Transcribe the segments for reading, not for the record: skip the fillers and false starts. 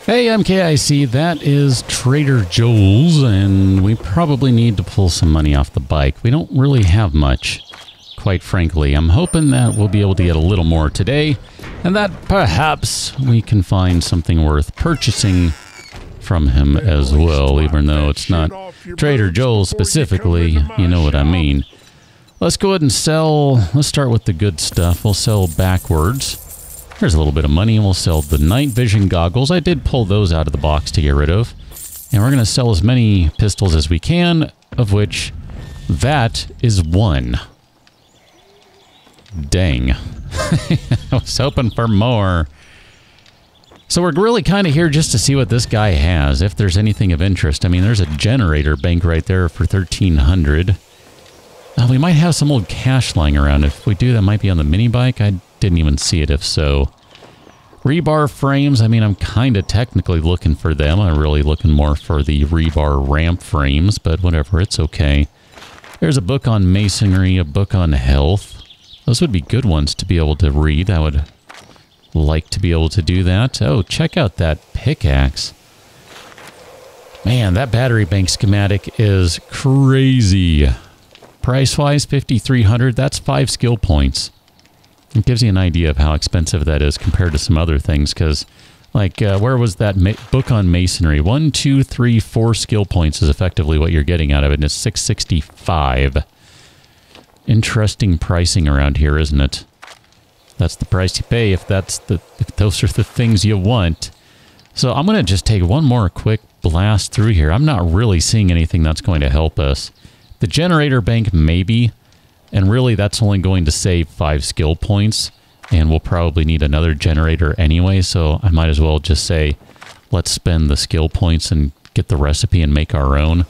Hey, MKIC, that is Trader Joel's, and we probably need to pull some money off the bike. We don't really have much, quite frankly. I'm hoping that we'll be able to get a little more today, and that perhaps we can find something worth purchasing from him as well, even though it's not Trader Joel's specifically, you know what I mean. Let's go ahead and sell, let's start with the good stuff. We'll sell backwards. There's a little bit of money, and we'll sell the night vision goggles. I did pull those out of the box to get rid of. And we're going to sell as many pistols as we can, of which that is one. Dang. I was hoping for more. So we're really kind of here just to see what this guy has, if there's anything of interest. I mean, there's a generator bank right there for 1,300. We might have some old cash lying around. If we do, that might be on the mini bike. I didn't even see it if so. Rebar frames, I mean, I'm kind of technically looking for them. I'm really looking more for the rebar ramp frames, but whatever, it's okay. There's a book on masonry, a book on health. Those would be good ones to be able to read. I would like to be able to do that. Oh, check out that pickaxe. Man, that battery bank schematic is crazy. Price-wise, 5,300. That's 5 skill points. It gives you an idea of how expensive that is compared to some other things, because, like, where was that book on masonry? 1, 2, 3, 4 skill points is effectively what you're getting out of it, and it's 665. Interesting pricing around here, isn't it? That's the price you pay if those are the things you want. So I'm going to just take one more quick blast through here. I'm not really seeing anything that's going to help us. The generator bank, maybe. And really, that's only going to save 5 skill points. And we'll probably need another generator anyway. So I might as well just say, let's spend the skill points and get the recipe and make our own.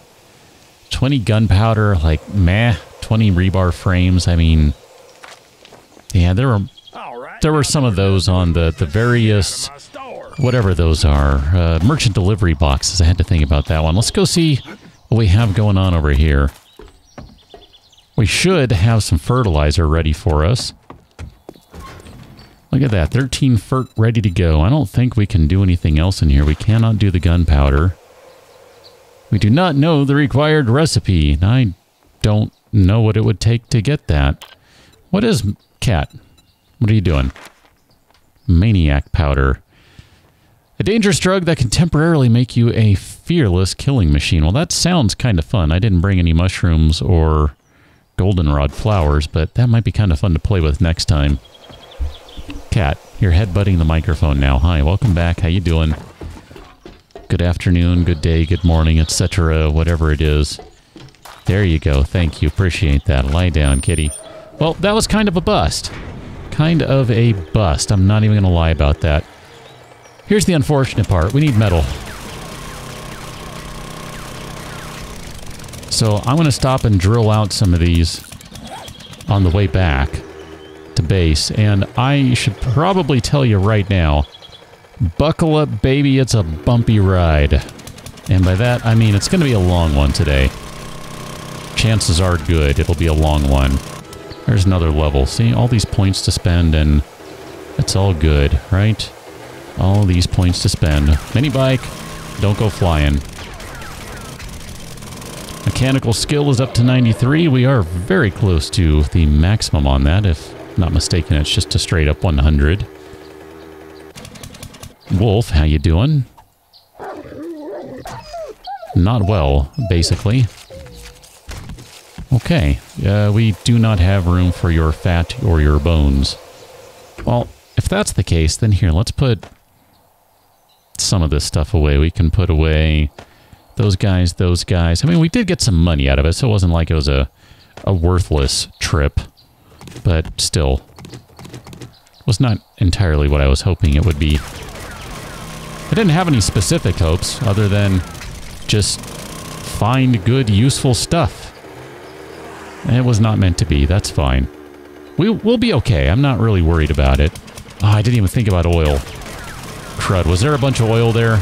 20 gunpowder, like, meh. 20 rebar frames. I mean, yeah, there were some of those on the various, whatever those are, merchant delivery boxes. I had to think about that one. Let's go see what we have going on over here. We should have some fertilizer ready for us. Look at that, 13 fert ready to go. I don't think we can do anything else in here. We cannot do the gunpowder. We do not know the required recipe. I don't know what it would take to get that. What is cat? What are you doing? Maniac powder. A dangerous drug that can temporarily make you a fearless killing machine. Well, that sounds kind of fun. I didn't bring any mushrooms or goldenrod flowers, but that might be kind of fun to play with next time. Cat, you're headbutting the microphone now. Hi, welcome back. How you doing? Good afternoon, good day, good morning, etc. Whatever it is. There you go. Thank you. Appreciate that. Lie down, kitty. Well, that was kind of a bust. Kind of a bust. I'm not even going to lie about that. Here's the unfortunate part. We need metal. So I'm going to stop and drill out some of these on the way back to base. And I should probably tell you right now, buckle up, baby. It's a bumpy ride. And by that, I mean it's going to be a long one today. Chances are good it'll be a long one. There's another level. See, all these points to spend, and it's all good, right? All these points to spend. Mini bike, don't go flying. Mechanical skill is up to 93. We are very close to the maximum on that. If not mistaken, it's just a straight up 100. Wolf, how you doing? Not well, basically. Okay, we do not have room for your fat or your bones. Well, if that's the case, then here, let's put some of this stuff away. We can put away those guys, those guys. I mean, we did get some money out of it, so it wasn't like it was a worthless trip. But still, was not entirely what I was hoping it would be. I didn't have any specific hopes other than just find good, useful stuff. And it was not meant to be. That's fine. We'll be okay. I'm not really worried about it. Oh, I didn't even think about oil. Crud. Was there a bunch of oil there?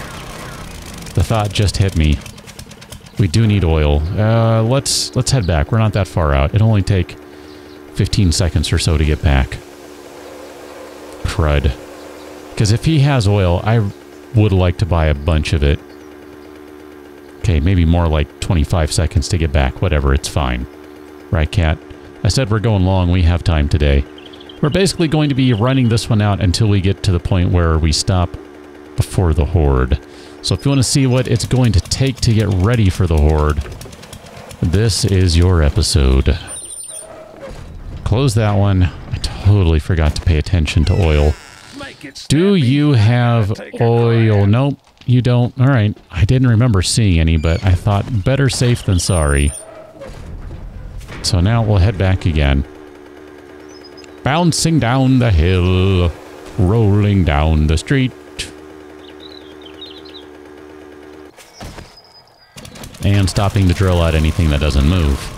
The thought just hit me. We do need oil. Let's head back. We're not that far out. It'll only take 15 seconds or so to get back. Crud. Because if he has oil, I would like to buy a bunch of it. Okay, maybe more like 25 seconds to get back. Whatever, it's fine. Right, Cat? I said we're going long. We have time today. We're basically going to be running this one out until we get to the point where we stop before the Horde. So if you want to see what it's going to take to get ready for the Horde, this is your episode. Close that one. I totally forgot to pay attention to oil. Do you have oil? Nope, you don't. All right. I didn't remember seeing any, but I thought better safe than sorry. So now we'll head back again. Bouncing down the hill, rolling down the street. And stopping to drill out anything that doesn't move.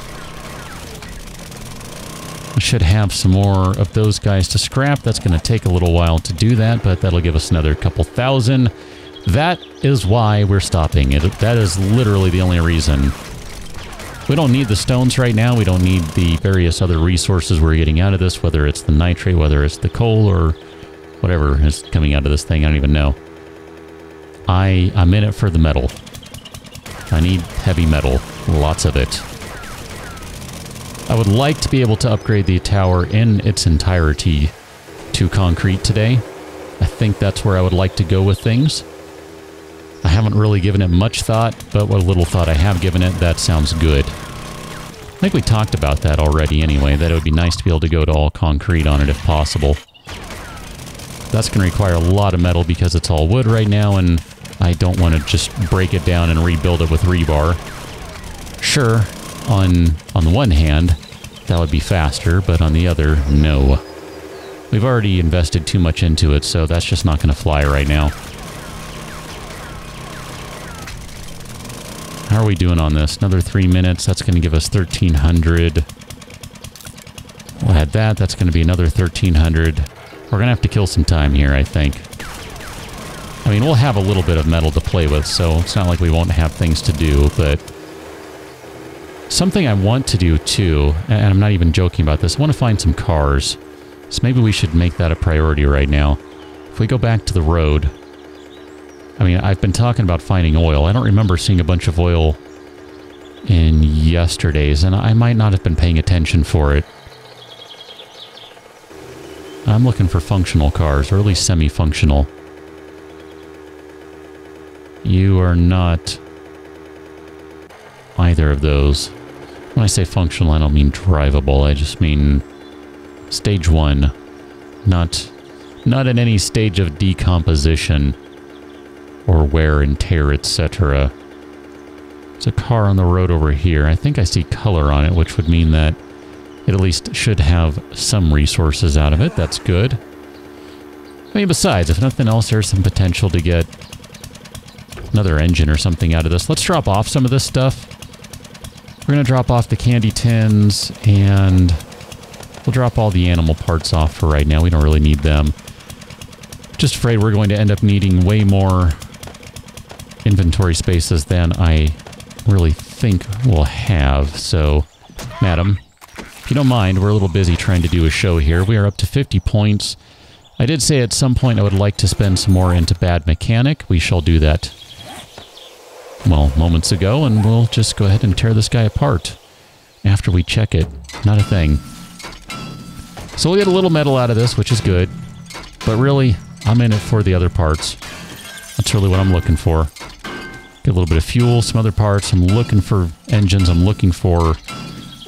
I should have some more of those guys to scrap. That's going to take a little while to do that, but that'll give us another couple thousand. That is why we're stopping. That is literally the only reason. We don't need the stones right now. We don't need the various other resources we're getting out of this, whether it's the nitrate, whether it's the coal, or whatever is coming out of this thing. I don't even know. I'm in it for the metal. I need heavy metal. Lots of it. I would like to be able to upgrade the tower in its entirety to concrete today. I think that's where I would like to go with things. I haven't really given it much thought, but what little thought I have given it, that sounds good. I think we talked about that already anyway, that it would be nice to be able to go to all concrete on it if possible. That's going to require a lot of metal because it's all wood right now, and I don't want to just break it down and rebuild it with rebar. Sure, on the one hand, that would be faster, but on the other, no. We've already invested too much into it, so that's just not going to fly right now. How are we doing on this? Another 3 minutes. That's going to give us 1,300. We'll add that. That's going to be another 1,300. We're going to have to kill some time here, I think. I mean, we'll have a little bit of metal to play with, so it's not like we won't have things to do, but something I want to do, too, and I'm not even joking about this, I want to find some cars. So maybe we should make that a priority right now. If we go back to the road... I mean, I've been talking about finding oil. I don't remember seeing a bunch of oil in yesterday's, and I might not have been paying attention for it. I'm looking for functional cars, or at least semi-functional. You are not either of those. When I say functional, I don't mean drivable. I just mean stage 1. Not at any stage of decomposition or wear and tear, etc. There's a car on the road over here. I think I see color on it, which would mean that it at least should have some resources out of it. That's good. I mean, besides, if nothing else, there's some potential to get another engine or something out of this. Let's drop off some of this stuff. We're going to drop off the candy tins, and we'll drop all the animal parts off for right now. We don't really need them. Just afraid we're going to end up needing way more inventory spaces than I really think we'll have. So, madam, if you don't mind, we're a little busy trying to do a show here. We are up to 50 points. I did say at some point I would like to spend some more into Bad Mechanic. We shall do that, well, moments ago, and we'll just go ahead and tear this guy apart after we check it. Not a thing. So we'll get a little metal out of this, which is good. But really, I'm in it for the other parts. That's really what I'm looking for. Get a little bit of fuel, some other parts. I'm looking for engines. I'm looking for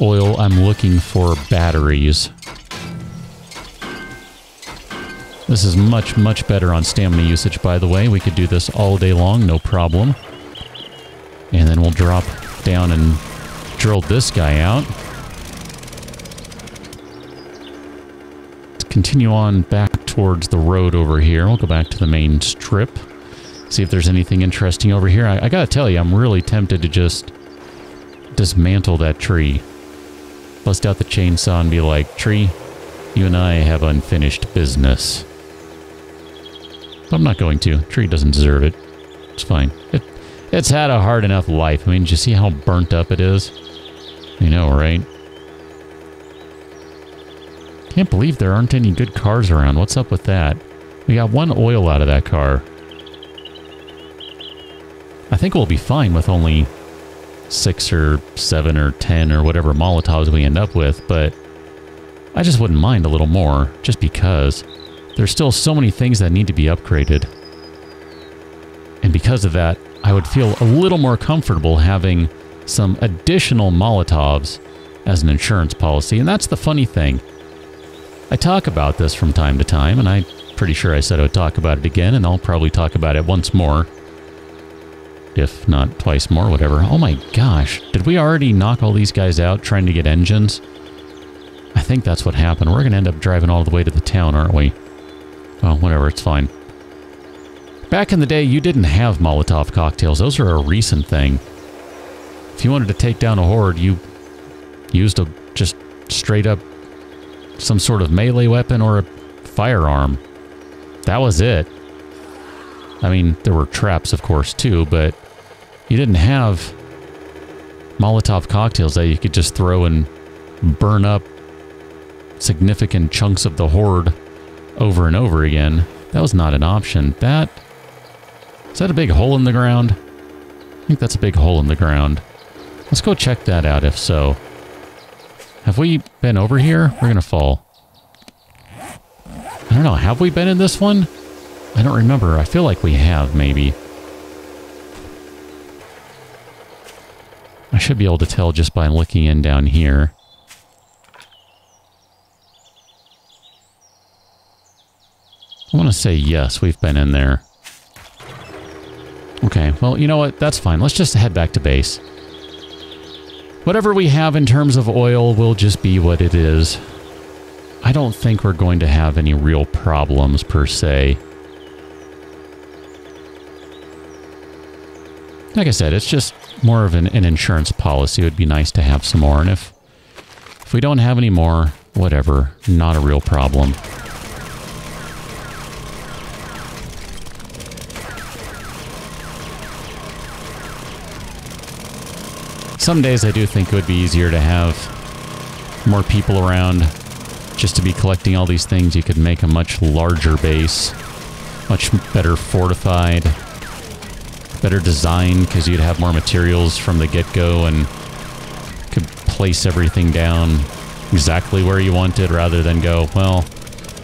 oil. I'm looking for batteries. This is much, much better on stamina usage, by the way. We could do this all day long, no problem. And then we'll drop down and drill this guy out. Let's continue on back towards the road over here. We'll go back to the main strip. See if there's anything interesting over here. I gotta tell you, I'm really tempted to just dismantle that tree. Bust out the chainsaw and be like, tree, you and I have unfinished business. But I'm not going to. Tree doesn't deserve it. It's fine. It's had a hard enough life. I mean, did you see how burnt up it is? You know, right? Can't believe there aren't any good cars around. What's up with that? We got one oil out of that car. think we'll be fine with only 6 or 7 or 10 or whatever Molotovs we end up with, but I just wouldn't mind a little more, just because there's still so many things that need to be upgraded. And because of that, I would feel a little more comfortable having some additional Molotovs as an insurance policy. And that's the funny thing. I talk about this from time to time, and I'm pretty sure I said I would talk about it again, and I'll probably talk about it once more. If not twice more, whatever. Oh my gosh, did we already knock all these guys out trying to get engines? I think that's what happened. We're going to end up driving all the way to the town, aren't we? Well, whatever, it's fine. Back in the day, you didn't have Molotov cocktails. Those are a recent thing. If you wanted to take down a horde, you used a just straight up some sort of melee weapon or a firearm. That was it. I mean, there were traps, of course, too, but you didn't have Molotov cocktails that you could just throw and burn up significant chunks of the horde over and over again. That was not an option. Is that a big hole in the ground? I think that's a big hole in the ground. Let's go check that out, if so. Have we been over here? We're gonna fall. I don't know, have we been in this one? I don't remember. I feel like we have, maybe. I should be able to tell just by looking in down here. I want to say yes, we've been in there. Okay, well, you know what? That's fine. Let's just head back to base. Whatever we have in terms of oil will just be what it is. I don't think we're going to have any real problems, per se. Like I said, it's just more of an insurance policy. It would be nice to have some more, and if we don't have any more, whatever, not a real problem. Some days I do think it would be easier to have more people around just to be collecting all these things. You could make a much larger base, much better fortified, better designed, because you'd have more materials from the get-go and could place everything down exactly where you wanted rather than go, well,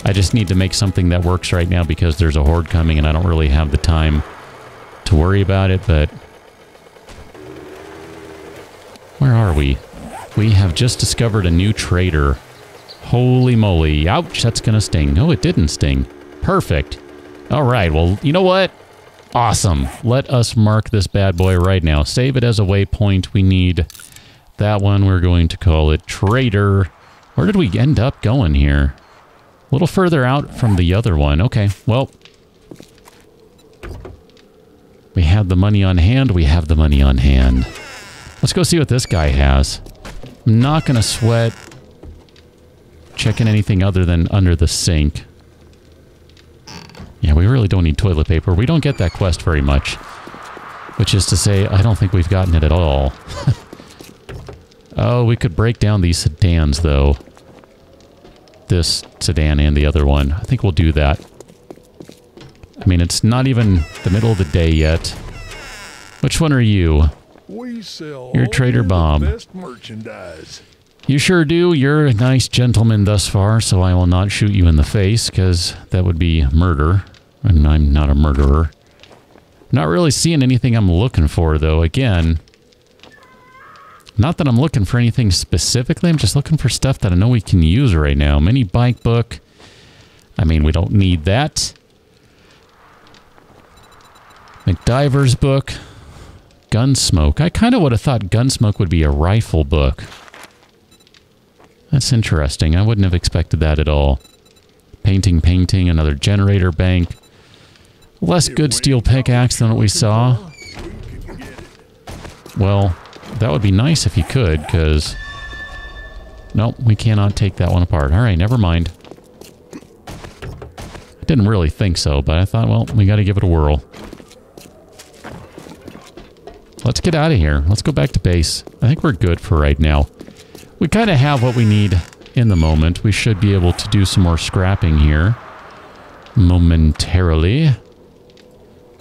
I just need to make something that works right now because there's a horde coming and I don't really have the time to worry about it. But where are we? We have just discovered a new trader. Holy moly. Ouch, that's gonna sting. Oh, it didn't sting. Perfect. All right, well, you know what? Awesome. Let us mark this bad boy right now. Save it as a waypoint. We need that one. We're going to call it Trader. Where did we end up going here? A little further out from the other one. Okay, well, we have the money on hand. We have the money on hand. Let's go see what this guy has. I'm not going to sweat checking anything other than under the sink. Yeah, we really don't need toilet paper. We don't get that quest very much. Which is to say, I don't think we've gotten it at all. Oh, we could break down these sedans, though. This sedan and the other one. I think we'll do that. I mean, it's not even the middle of the day yet. Which one are you? We sell You're Trader Bob. the best merchandise. You sure do. You're a nice gentleman thus far, so I will not shoot you in the face, because that would be murder. And I'm not a murderer. Not really seeing anything I'm looking for, though. Again, not that I'm looking for anything specifically. I'm just looking for stuff that I know we can use right now. Mini bike book. I mean, we don't need that. McDiver's book. Gunsmoke. I kind of would have thought Gunsmoke would be a rifle book. That's interesting. I wouldn't have expected that at all. Painting, another generator bank. Less good steel pickaxe than what we saw. Well, that would be nice if you could, because... Nope, we cannot take that one apart. Alright, never mind. I didn't really think so, but I thought, well, we gotta give it a whirl. Let's get out of here. Let's go back to base. I think we're good for right now. We kind of have what we need in the moment. We should be able to do some more scrapping here momentarily.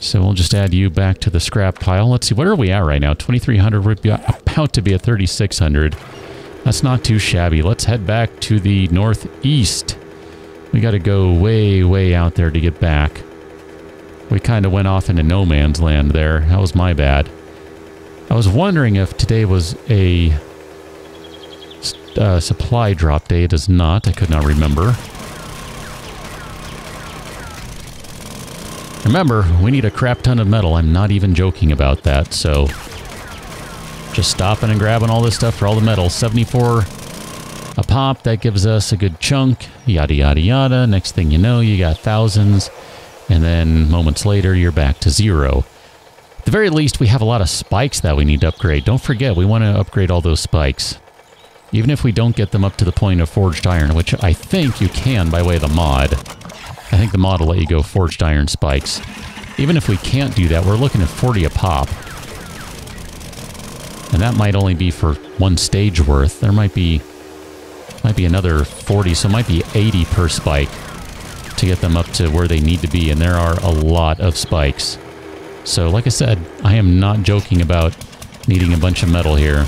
So we'll just add you back to the scrap pile. Let's see, where are we at right now? 2,300. We're about to be at 3,600. That's not too shabby. Let's head back to the northeast. We got to go way, way out there to get back. We kind of went off into no man's land there. That was my bad. I was wondering if today was a supply drop day. It is not. I could not remember. Remember, we need a crap ton of metal. I'm not even joking about that, so just stopping and grabbing all this stuff for all the metal. 74 a pop, that gives us a good chunk, yada yada yada. Next thing you know, you got thousands, and then moments later, you're back to 0. At the very least, we have a lot of spikes that we need to upgrade. Don't forget, we want to upgrade all those spikes. Even if we don't get them up to the point of forged iron, which I think you can by way of the mod. I think the mod will let you go forged iron spikes. Even if we can't do that, we're looking at 40 a pop. And that might only be for one stage worth. There might be another 40, so it might be 80 per spike to get them up to where they need to be, and there are a lot of spikes. So, like I said, I am not joking about needing a bunch of metal here,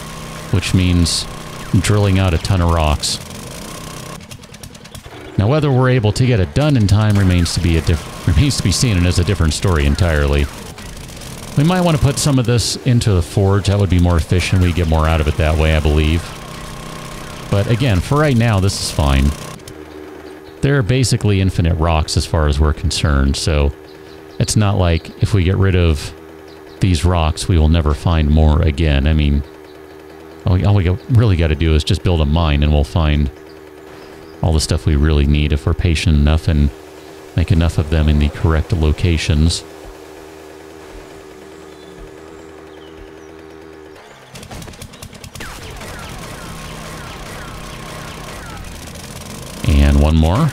which means drilling out a ton of rocks. Now, whether we're able to get it done in time remains to be seen, and is a different story entirely. We might want to put some of this into the forge. That would be more efficient. We get more out of it that way, I believe. But again, for right now, this is fine. They're basically infinite rocks as far as we're concerned, so it's not like if we get rid of these rocks, we will never find more again. I mean, all we really got to do is just build a mine, and we'll find all the stuff we really need if we're patient enough and make enough of them in the correct locations. And one more.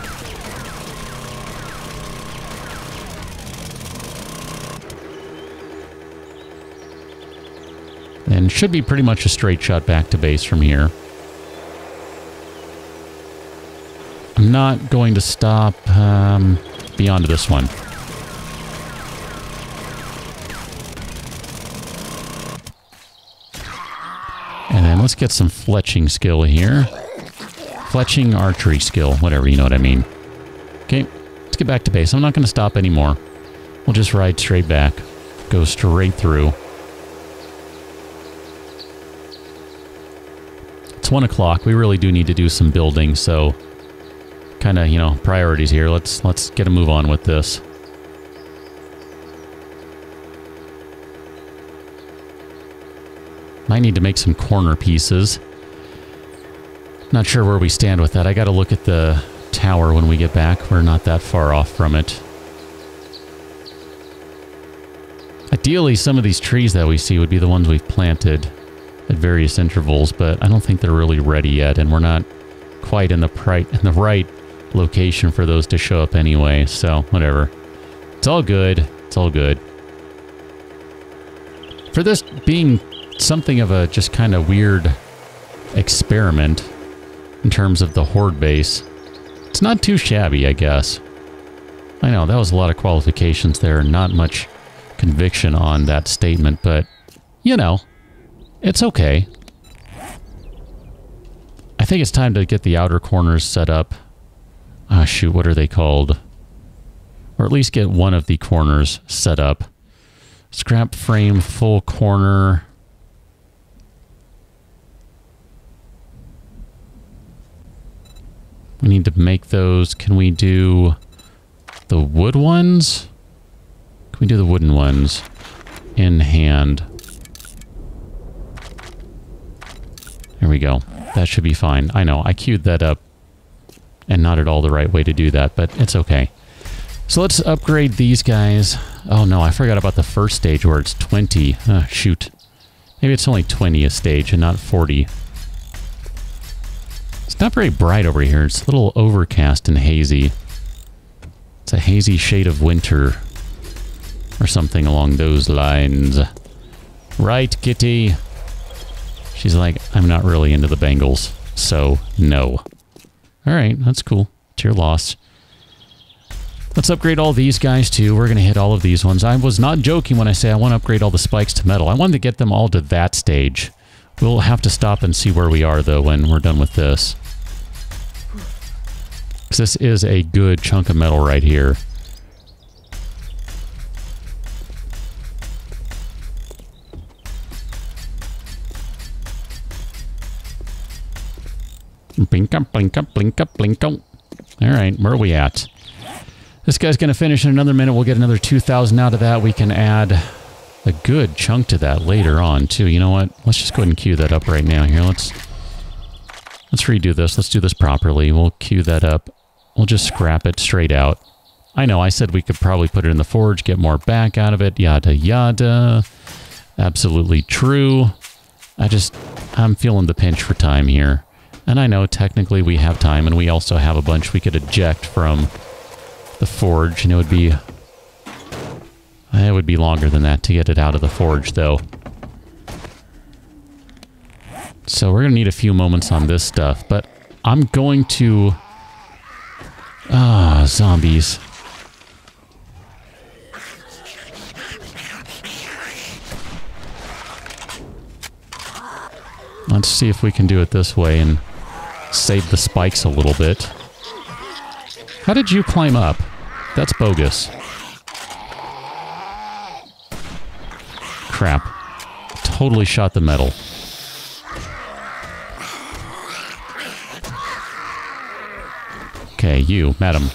And should be pretty much a straight shot back to base from here. I'm not going to stop beyond this one. And then let's get some fletching skill here. Fletching, archery skill, whatever, you know what I mean. Okay, let's get back to base. I'm not going to stop anymore. We'll just ride straight back. Go straight through. It's 1 o'clock. We really do need to do some building, so kind of, you know, priorities here. Let's get a move on with this. Might need to make some corner pieces. Not sure where we stand with that. I got to look at the tower when we get back. We're not that far off from it. Ideally, some of these trees that we see would be the ones we've planted at various intervals, but I don't think they're really ready yet, and we're not quite in the right location for those to show up anyway, so whatever. It's all good. It's all good. For this being something of a just kind of weird experiment in terms of the horde base, it's not too shabby, I guess. I know, that was a lot of qualifications there, not much conviction on that statement, but, you know, it's okay. I think it's time to get the outer corners set up. Ah, shoot, what are they called? Or at least get one of the corners set up. Scrap frame, full corner. We need to make those. Can we do the wood ones? Can we do the wooden ones in hand? There we go. That should be fine. I know, I queued that up and not at all the right way to do that, but it's okay. So let's upgrade these guys. Oh no, I forgot about the first stage where it's 20. Ah, shoot. Maybe it's only 20 a stage and not 40. It's not very bright over here. It's a little overcast and hazy. It's a hazy shade of winter. Or something along those lines. Right, Kitty? She's like, I'm not really into the Bengals, so no. Alright, that's cool. It's your loss. Let's upgrade all these guys too. We're going to hit all of these ones. I was not joking when I say I want to upgrade all the spikes to metal. I wanted to get them all to that stage. We'll have to stop and see where we are, though, when we're done with this. Because this is a good chunk of metal right here. Blink up, blink up, blink up, blink up. All right, where are we at? This guy's going to finish in another minute. We'll get another 2,000 out of that. We can add a good chunk to that later on, too. You know what? Let's just go ahead and queue that up right now. Here, let's redo this. Let's do this properly. We'll queue that up. We'll just scrap it straight out. I know, I said we could probably put it in the forge, get more back out of it, yada, yada. Absolutely true. I'm feeling the pinch for time here. And I know, technically, we have time, and we also have a bunch we could eject from the forge, and it would be longer than that to get it out of the forge, though. So we're going to need a few moments on this stuff, but I'm going to... zombies. Let's see if we can do it this way and save the spikes a little bit. How did you climb up? That's bogus. Crap. Totally shot the metal. Okay, you, madam.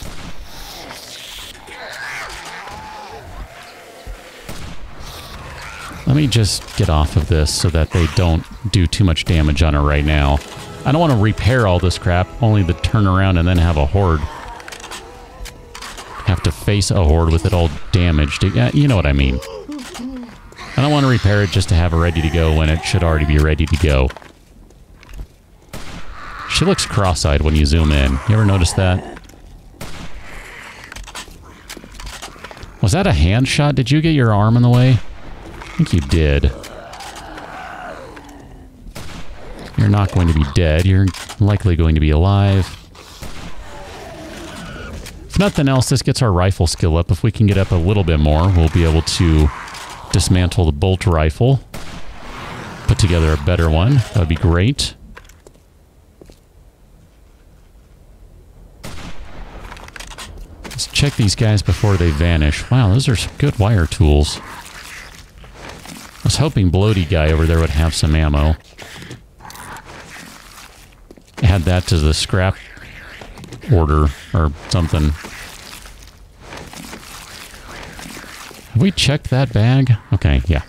Let me just get off of this so that they don't do too much damage on it right now. I don't want to repair all this crap, only to turn around and then have a horde. Have to face a horde with it all damaged. Yeah, you know what I mean. I don't want to repair it just to have it ready to go when it should already be ready to go. She looks cross-eyed when you zoom in. You ever notice that? Was that a hand shot? Did you get your arm in the way? I think you did. You're not going to be dead. You're likely going to be alive. If nothing else, this gets our rifle skill up. If we can get up a little bit more, we'll be able to dismantle the bolt rifle. Put together a better one. That would be great. Let's check these guys before they vanish. Wow, those are some good wire tools. I was hoping Bloaty guy over there would have some ammo. Add that to the scrap order or something. Have we checked that bag? Okay, yeah.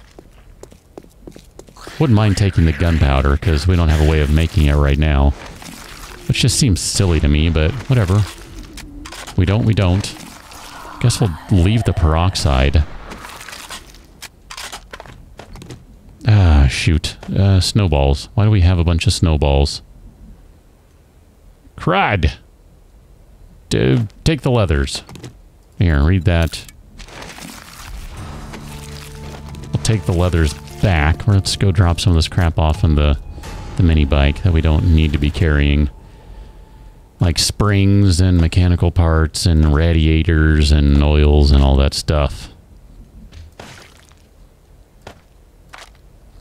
Wouldn't mind taking the gunpowder because we don't have a way of making it right now. Which just seems silly to me, but whatever. We don't. Guess we'll leave the peroxide. Ah, shoot. Snowballs. Why do we have a bunch of snowballs? Crud! Take the leathers. Here, read that. We'll take the leathers back. Let's go drop some of this crap off on the mini bike that we don't need to be carrying. Like springs and mechanical parts and radiators and oils and all that stuff.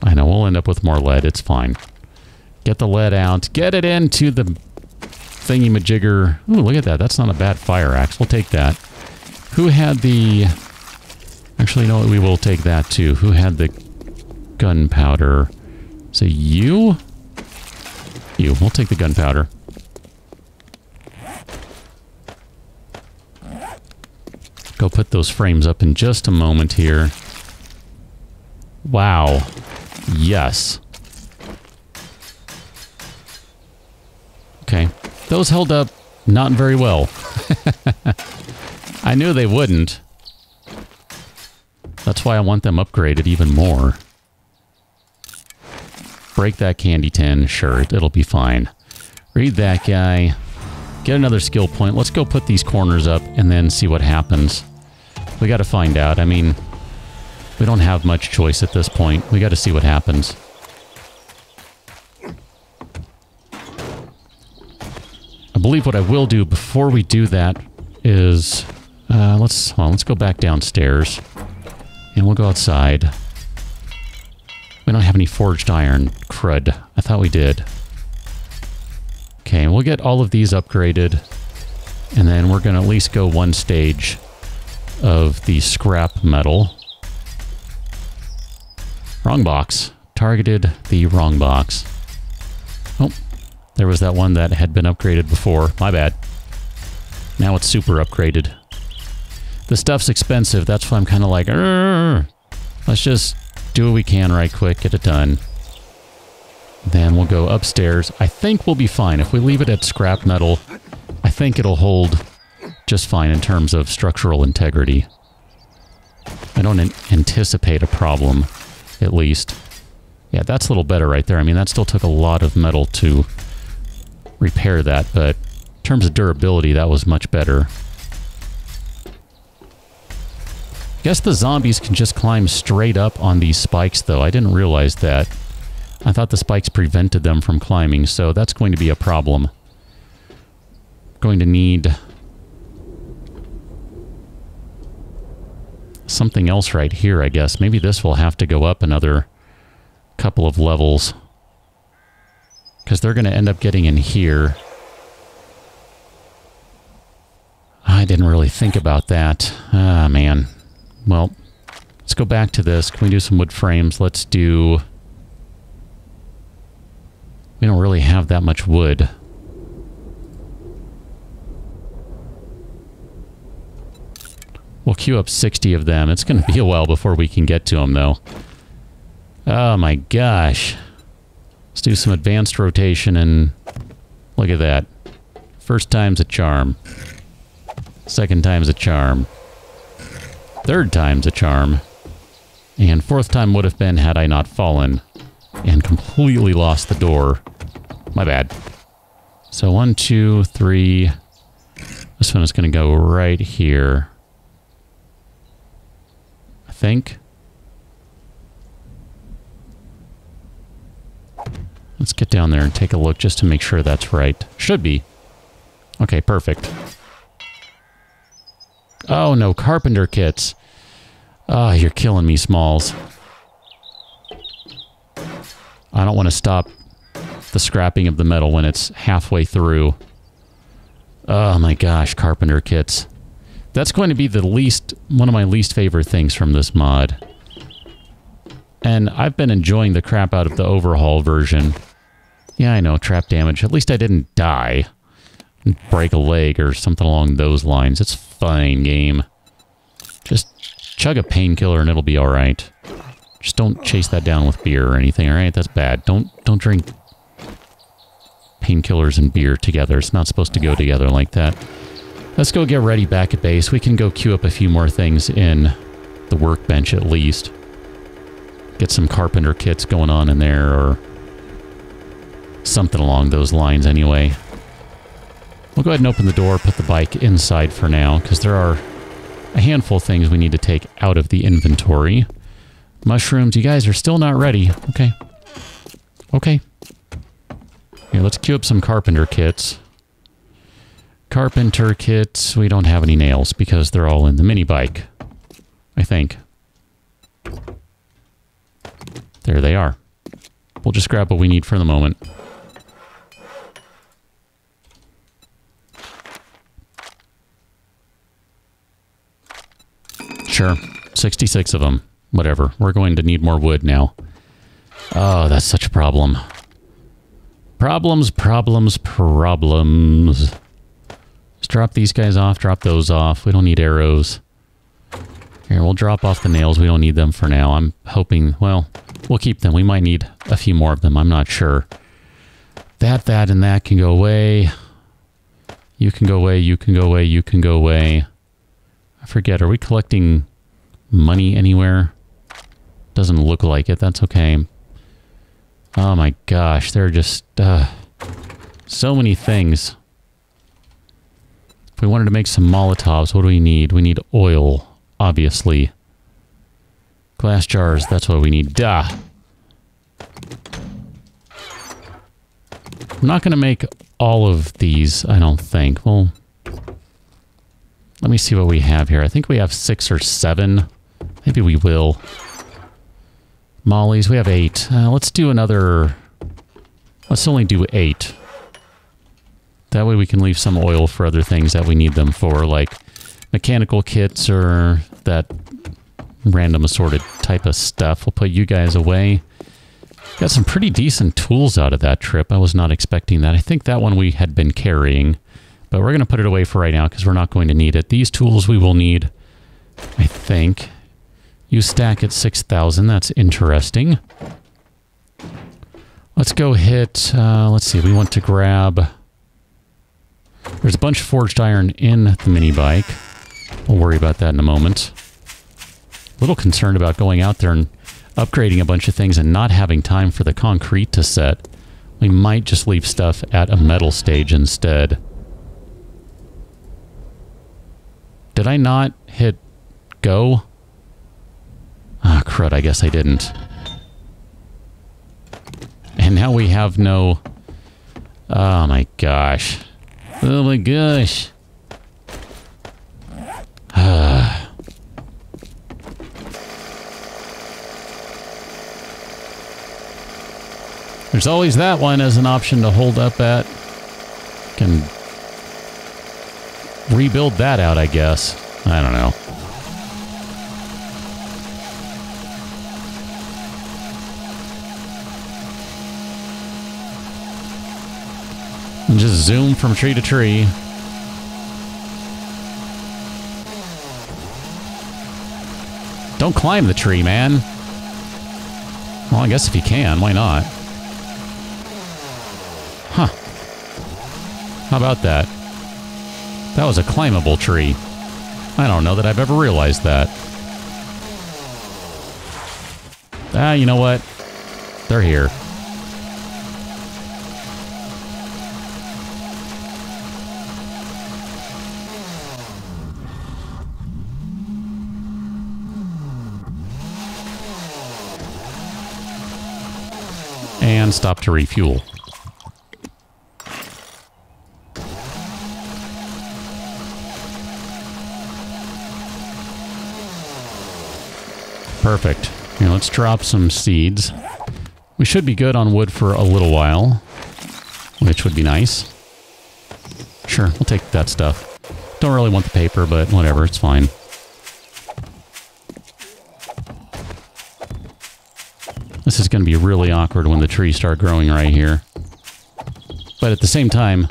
I know, we'll end up with more lead. It's fine. Get the lead out. Get it into the thingy-majigger. Ooh, look at that. That's not a bad fire axe. We'll take that. Who had the... Actually, no, we will take that too. Who had the gunpowder? So you? You. We'll take the gunpowder. Go put those frames up in just a moment here. Wow. Yes. Okay. Those held up not very well. I knew they wouldn't. That's why I want them upgraded even more. Break that candy tin. Sure, it'll be fine. Read that guy. Get another skill point. Let's go put these corners up and then see what happens. We got to find out. I mean, we don't have much choice at this point. We got to see what happens. I believe what I will do before we do that is... Let's go back downstairs. And we'll go outside. We don't have any forged iron. Crud. I thought we did. Okay, we'll get all of these upgraded. And then we're going to at least go one stage of the scrap metal. Wrong box. Targeted the wrong box. Oh, there was that one that had been upgraded before. My bad. Now it's super upgraded. The stuff's expensive. That's why I'm kind of like, let's just do what we can right quick, get it done. Then we'll go upstairs. I think we'll be fine. If we leave it at scrap metal, I think it'll hold just fine in terms of structural integrity. I don't anticipate a problem, at least. Yeah, that's a little better right there. I mean, that still took a lot of metal to repair that, but in terms of durability, that was much better. I guess the zombies can just climb straight up on these spikes, though. I didn't realize that. I thought the spikes prevented them from climbing, so that's going to be a problem. Going to need something else right here, I guess. Maybe this will have to go up another couple of levels. Because they're going to end up getting in here. I didn't really think about that. Ah, man. Well, let's go back to this. Can we do some wood frames? Let's do... We don't really have that much wood. We'll queue up 60 of them. It's going to be a while before we can get to them, though. Oh my gosh. Let's do some advanced rotation and... Look at that. First time's a charm. Second time's a charm. Third time's a charm. And fourth time would have been had I not fallen and completely lost the door. My bad. So 1, 2, 3. This one is going to go right here. I think. Let's get down there and take a look just to make sure that's right. Should be. Okay, perfect. Oh no, carpenter kits. Ah, you're killing me, Smalls. I don't want to stop the scrapping of the metal when it's halfway through. Oh my gosh, carpenter kits. That's going to be the one of my least favorite things from this mod. And I've been enjoying the crap out of the overhaul version. Yeah, I know, trap damage. At least I didn't die. Break a leg or something along those lines. It's fine, game. Just chug a painkiller and it'll be alright. Just don't chase that down with beer or anything, alright? That's bad. Don't drink painkillers and beer together. It's not supposed to go together like that. Let's go get ready back at base. We can go queue up a few more things in the workbench at least. Get some carpenter kits going on in there or something along those lines anyway. We'll go ahead and open the door, put the bike inside for now, because there are a handful of things we need to take out of the inventory. Mushrooms, you guys are still not ready. Okay. Okay. Here, let's queue up some carpenter kits. Carpenter kits, we don't have any nails because they're all in the mini bike. I think. There they are. We'll just grab what we need for the moment. Sure. 66 of them. Whatever. We're going to need more wood now. Oh, that's such a problem. Problems, problems, problems. Just drop these guys off, drop those off. We don't need arrows. Here, we'll drop off the nails. We don't need them for now. I'm hoping, well, we'll keep them. We might need a few more of them. I'm not sure. That, and that can go away. You can go away, you can go away, you can go away. I forget, are we collecting money anywhere? Doesn't look like it. That's okay. Oh my gosh, there are just so many things. If we wanted to make some Molotovs, what do we need? We need oil, obviously. Glass jars, that's what we need. Duh! I'm not going to make all of these, I don't think. Well, Let me see what we have here. I think we have 6 or 7. Maybe we will. Mollies, we have 8. Let's do another... Let's only do 8. That way we can leave some oil for other things that we need them for, like mechanical kits or that random assorted type of stuff. We'll put you guys away. Got some pretty decent tools out of that trip. I was not expecting that. I think that one we had been carrying, but we're going to put it away for right now because we're not going to need it. These tools we will need, I think. You stack at 6,000. That's interesting. Let's go hit, let's see, we want to grab... There's a bunch of forged iron in the mini bike. We'll worry about that in a moment. A little concerned about going out there and upgrading a bunch of things and not having time for the concrete to set. We might just leave stuff at a metal stage instead. Did I not hit go? Ah, crud, I guess I didn't. And now we have no... Oh my gosh. Oh my gosh. There's always that one as an option to hold up at. Can rebuild that out, I guess. I don't know. And just zoom from tree to tree. Don't climb the tree, man. Well, I guess if you can, why not? Huh. How about that? That was a climbable tree. I don't know that I've ever realized that. Ah, you know what? They're here. And stop to refuel. Perfect. Here, let's drop some seeds. We should be good on wood for a little while, which would be nice. Sure, we'll take that stuff. Don't really want the paper, but whatever, it's fine. This is going to be really awkward when the trees start growing right here. But at the same time,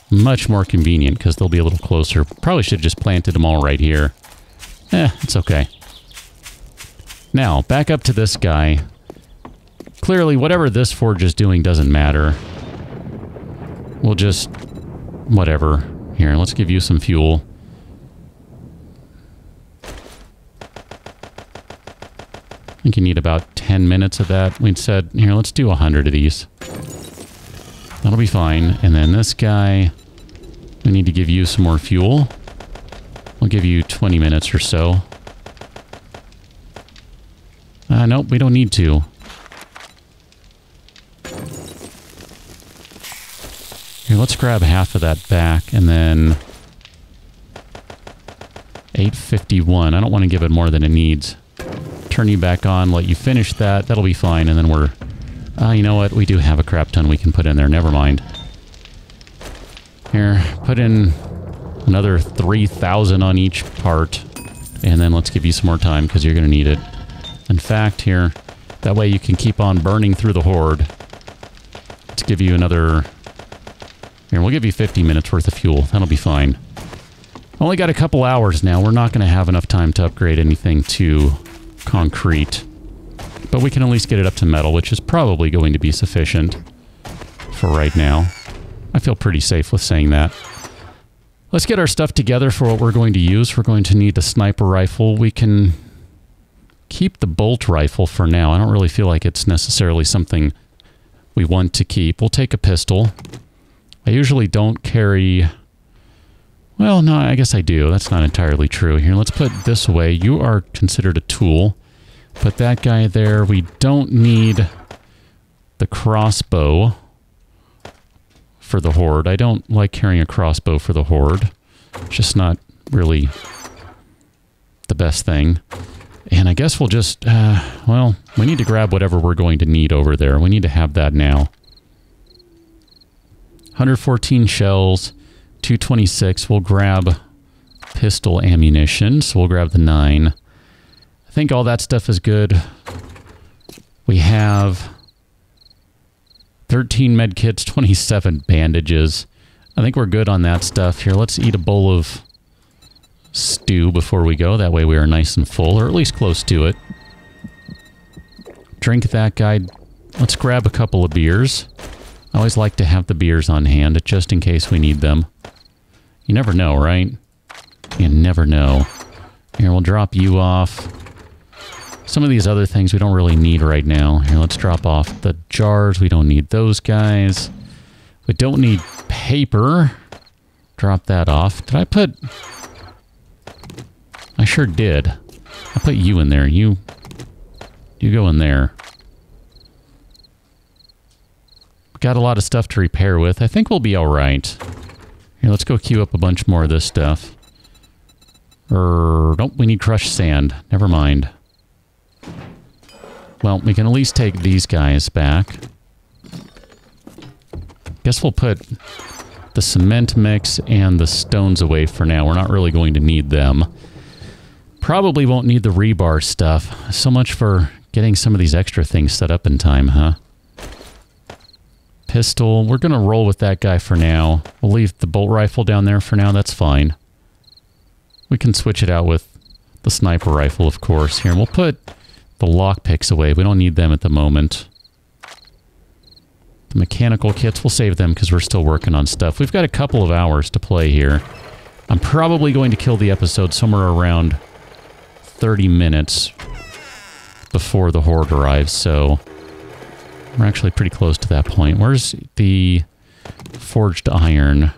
much more convenient because they'll be a little closer. Probably should have just planted them all right here. It's okay. Now, back up to this guy. Clearly, whatever this forge is doing doesn't matter. We'll just... whatever. Here, let's give you some fuel. I think you need about 10 minutes of that. We'd said, here, let's do 100 of these. That'll be fine. And then this guy, we need to give you some more fuel. We'll give you 20 minutes or so. Nope, we don't need to. Here, let's grab half of that back, and then... 851. I don't want to give it more than it needs. Turn you back on, let you finish that. That'll be fine, and then we're... you know what? We do have a crap ton we can put in there. Never mind. Here, put in another 3,000 on each part, and then let's give you some more time, because you're going to need it. In fact, here, that way you can keep on burning through the horde. Let's give you another... Here, we'll give you 50 minutes worth of fuel. That'll be fine. Only got a couple hours now. We're not going to have enough time to upgrade anything to concrete. But we can at least get it up to metal, which is probably going to be sufficient for right now. I feel pretty safe with saying that. Let's get our stuff together for what we're going to use. We're going to need the sniper rifle. We can keep the bolt rifle for now. I don't really feel like it's necessarily something we want to keep. We'll take a pistol. I usually don't carry... Well, no, I guess I do. That's not entirely true. Here, let's put this away. You are considered a tool. Put that guy there. We don't need the crossbow for the horde. I don't like carrying a crossbow for the horde. Just not really the best thing. And I guess we'll just, well, we need to grab whatever we're going to need over there. We need to have that now. 114 shells, 226. We'll grab pistol ammunition, so we'll grab the 9. I think all that stuff is good. We have 13 med kits, 27 bandages. I think we're good on that stuff. Here, let's eat a bowl of stew before we go. That way we are nice and full, or at least close to it. Drink that guy. Let's grab a couple of beers. I always like to have the beers on hand, just in case we need them. You never know, right? You never know. Here, we'll drop you off. Some of these other things we don't really need right now. Here, let's drop off the jars. We don't need those guys. We don't need paper. Drop that off. Did I put... I sure did. I put you in there. You go in there. Got a lot of stuff to repair with. I think we'll be alright. Here, let's go queue up a bunch more of this stuff. Nope, we need crushed sand. Never mind. Well, we can at least take these guys back. Guess we'll put the cement mix and the stones away for now. We're not really going to need them. Probably won't need the rebar stuff. So much for getting some of these extra things set up in time, huh? Pistol. We're going to roll with that guy for now. We'll leave the bolt rifle down there for now. That's fine. We can switch it out with the sniper rifle, of course. Here, and we'll put the lockpicks away. We don't need them at the moment. The mechanical kits, we'll save them because we're still working on stuff. We've got a couple of hours to play here. I'm probably going to kill the episode somewhere around 30 minutes before the horde arrives, so we're actually pretty close to that point. Where's the forged iron?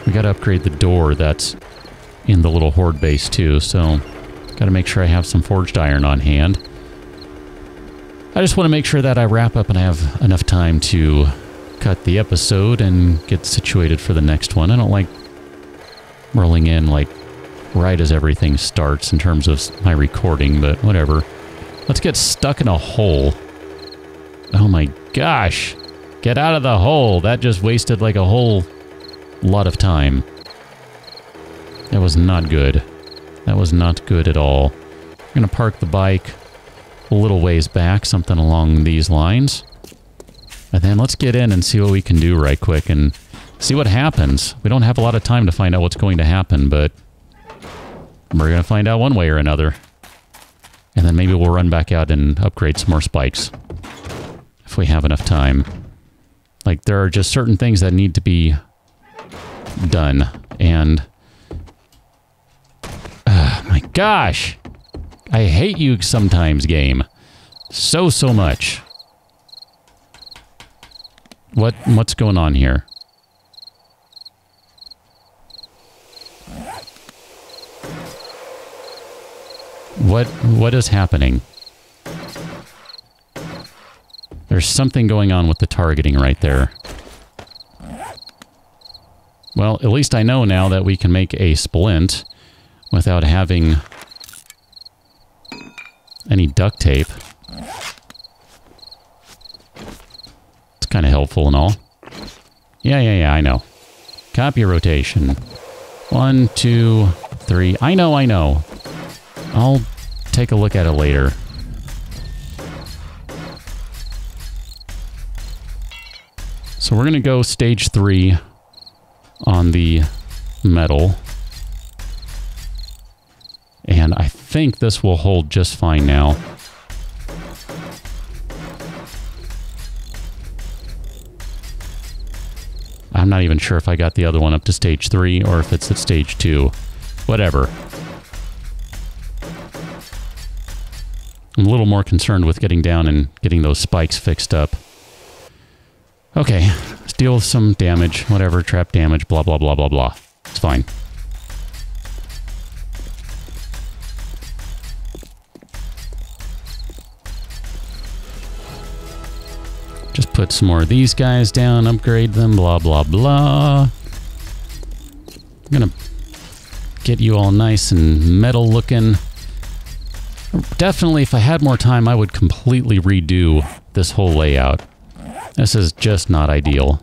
We gotta upgrade the door that's in the little horde base too, so gotta make sure I have some forged iron on hand. I just want to make sure that I wrap up and I have enough time to cut the episode and get situated for the next one. I don't like rolling in like right as everything starts in terms of my recording, but whatever. Let's get stuck in a hole. Oh my gosh. Get out of the hole. That just wasted like a whole lot of time. That was not good. That was not good at all. I'm going to park the bike a little ways back, something along these lines. And then let's get in and see what we can do right quick and see what happens. We don't have a lot of time to find out what's going to happen, but we're going to find out one way or another. And then maybe we'll run back out and upgrade some more spikes. If we have enough time. Like, there are just certain things that need to be done. And... my gosh! I hate you sometimes, game. So much. What's going on here? What is happening? There's something going on with the targeting right there. Well, at least I know now that we can make a splint without having any duct tape. It's kind of helpful and all. Yeah, I know. Copy rotation. 1, 2, 3. I know. I'll take a look at it later. So we're going to go stage 3 on the metal. And I think this will hold just fine now. I'm not even sure if I got the other one up to stage 3 or if it's at stage 2. Whatever. I'm a little more concerned with getting down and getting those spikes fixed up. Okay, let's deal with some damage, whatever, trap damage, blah, blah, blah, blah, blah. It's fine. Just put some more of these guys down, upgrade them, blah, blah, blah. I'm gonna get you all nice and metal looking. Definitely, if I had more time, I would completely redo this whole layout. This is just not ideal.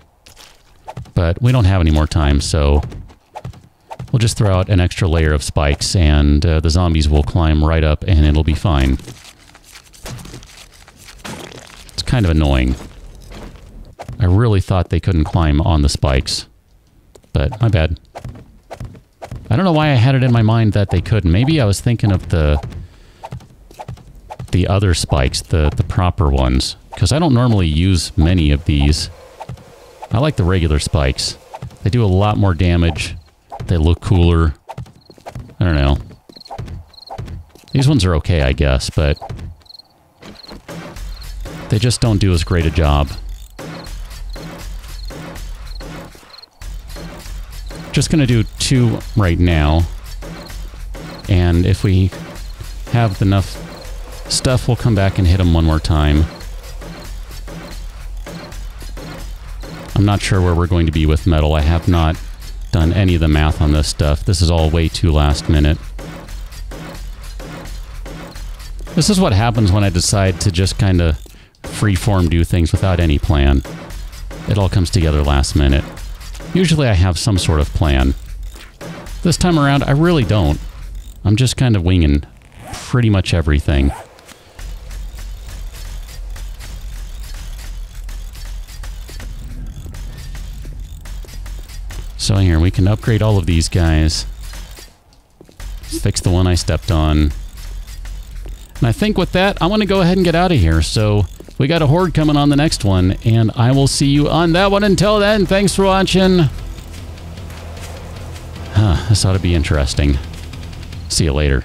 But we don't have any more time, so we'll just throw out an extra layer of spikes, and the zombies will climb right up, and it'll be fine. It's kind of annoying. I really thought they couldn't climb on the spikes, but my bad. I don't know why I had it in my mind that they couldn't. Maybe I was thinking of the other spikes, the proper ones, because I don't normally use many of these. I like the regular spikes. They do a lot more damage. They look cooler. I don't know. These ones are okay, I guess, but they just don't do as great a job. Just gonna do 2 right now, and if we have enough stuff, we'll come back and hit them one more time. I'm not sure where we're going to be with metal. I have not done any of the math on this stuff. This is all way too last minute. This is what happens when I decide to just kind of freeform do things without any plan. It all comes together last minute. Usually I have some sort of plan. This time around, I really don't. I'm just kind of winging pretty much everything. So here, we can upgrade all of these guys. Fix the one I stepped on. And I think with that, I want to go ahead and get out of here. So we got a horde coming on the next one, and I will see you on that one. Until then, thanks for watching. This ought to be interesting. See you later.